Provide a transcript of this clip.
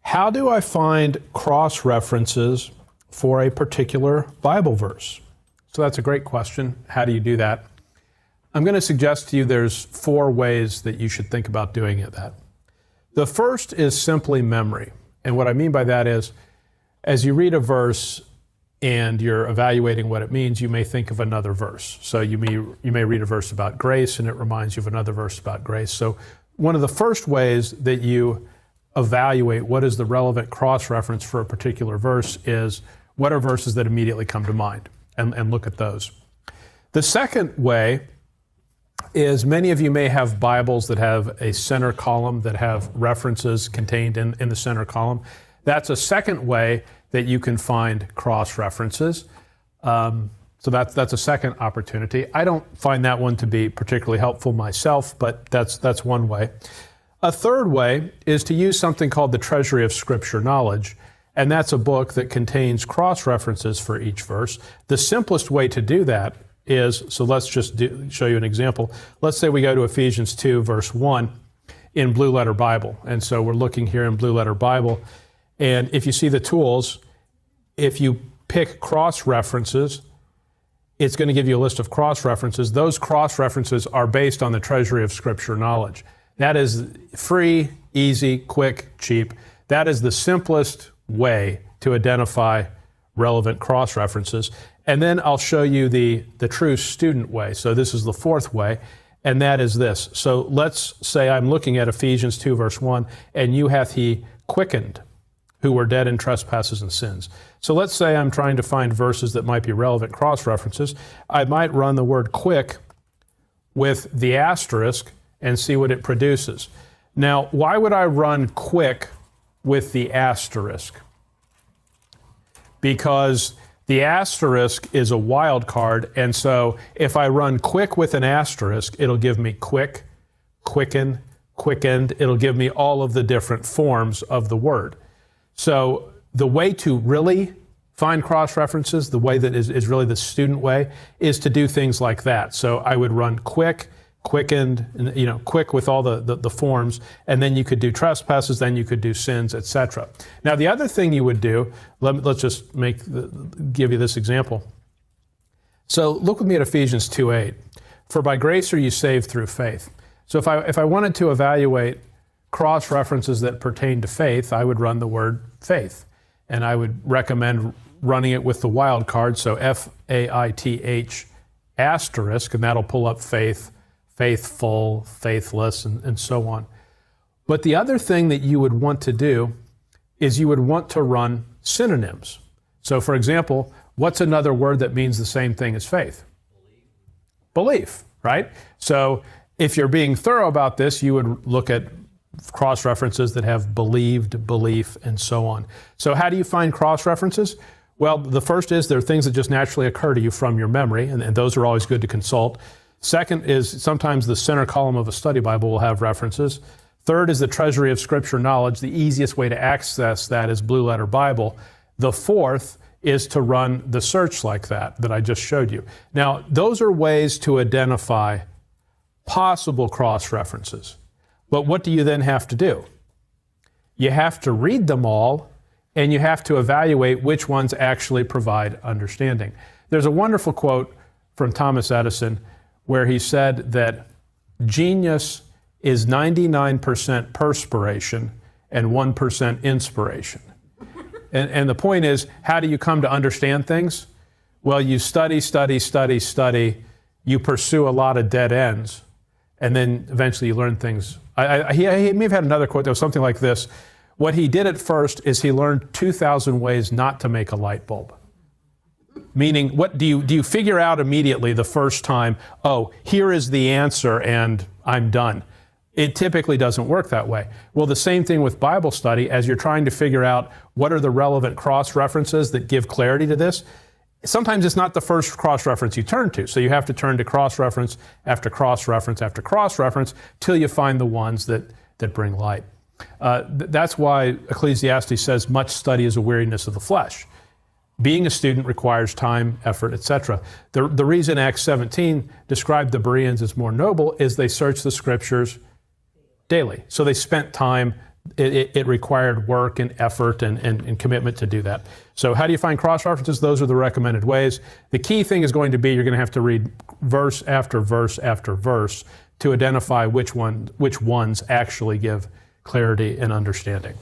How do I find cross-references for a particular Bible verse? So that's a great question. How do you do that? I'm going to suggest to you there's 4 ways that you should think about doing that. The first is simply memory. And what I mean by that is, as you read a verse and you're evaluating what it means, you may think of another verse. So you may read a verse about grace and it reminds you of another verse about grace. So one of the first ways that you evaluate what is the relevant cross-reference for a particular verse is what are verses that immediately come to mind, and look at those. The second way is many of you may have Bibles that have a center column that have references contained in the center column. That's a second way that you can find cross-references. So that's a second opportunity. I don't find that one to be particularly helpful myself, but that's one way. A third way is to use something called the Treasury of Scripture Knowledge, and that's a book that contains cross-references for each verse. The simplest way to do that is, so let's just show you an example. Let's say we go to Ephesians 2, verse 1 in Blue Letter Bible. And so we're looking here in Blue Letter Bible. And if you see the tools, if you pick cross-references, it's going to give you a list of cross-references. Those cross-references are based on the Treasury of Scripture Knowledge. That is free, easy, quick, cheap. That is the simplest way to identify relevant cross-references. And then I'll show you the true student way. So this is the fourth way, and that is this. So let's say I'm looking at Ephesians 2, verse 1, and you hath he quickened who were dead in trespasses and sins. So let's say I'm trying to find verses that might be relevant cross-references. I might run the word quick with the asterisk and see what it produces. Now, why would I run quick with the asterisk? Because the asterisk is a wild card, and so if I run quick with an asterisk, it'll give me quick, quicken, quickened. It'll give me all of the different forms of the word. So the way to really find cross-references, the way that is really the student way, is to do things like that. So I would run quick, quickened, quick with all the forms, and then you could do trespasses, then you could do sins, etc. Now the other thing you would do, let's just give you this example. So look with me at Ephesians 2:8. For by grace are you saved through faith. So if I wanted to evaluate cross-references that pertain to faith, I would run the word faith. And I would recommend running it with the wild card, so F-A-I-T-H asterisk, and that'll pull up faith, faithful, faithless, and so on. But the other thing that you would want to do is you would want to run synonyms. So for example, what's another word that means the same thing as faith? Belief, right? So if you're being thorough about this, you would look at cross-references that have believed, belief, and so on. So how do you find cross-references? Well, the first is there are things that just naturally occur to you from your memory, and those are always good to consult. Second is sometimes the center column of a study Bible will have references. Third is the Treasury of Scripture Knowledge. The easiest way to access that is Blue Letter Bible. The fourth is to run the search like that I just showed you. Now, those are ways to identify possible cross-references. But what do you then have to do? You have to read them all, and you have to evaluate which ones actually provide understanding. There's a wonderful quote from Thomas Edison where he said that genius is 99% perspiration and 1% inspiration. And the point is, how do you come to understand things? Well, you study, you pursue a lot of dead ends, and then eventually you learn things. He may have had another quote that was something like this. What he did at first is he learned 2,000 ways not to make a light bulb. Meaning, what do you figure out immediately the first time, oh, here is the answer and I'm done. It typically doesn't work that way. Well, the same thing with Bible study. As you're trying to figure out what are the relevant cross-references that give clarity to this, sometimes it's not the first cross-reference you turn to. So you have to turn to cross-reference after cross-reference after cross-reference till you find the ones that bring light. That's why Ecclesiastes says much study is a weariness of the flesh. Being a student requires time, effort, etc. The reason Acts 17 described the Bereans as more noble is they searched the Scriptures daily. So they spent time it required work and effort and commitment to do that. So how do you find cross-references? Those are the recommended ways. The key thing is going to be you're going to have to read verse after verse after verse to identify which ones actually give clarity and understanding.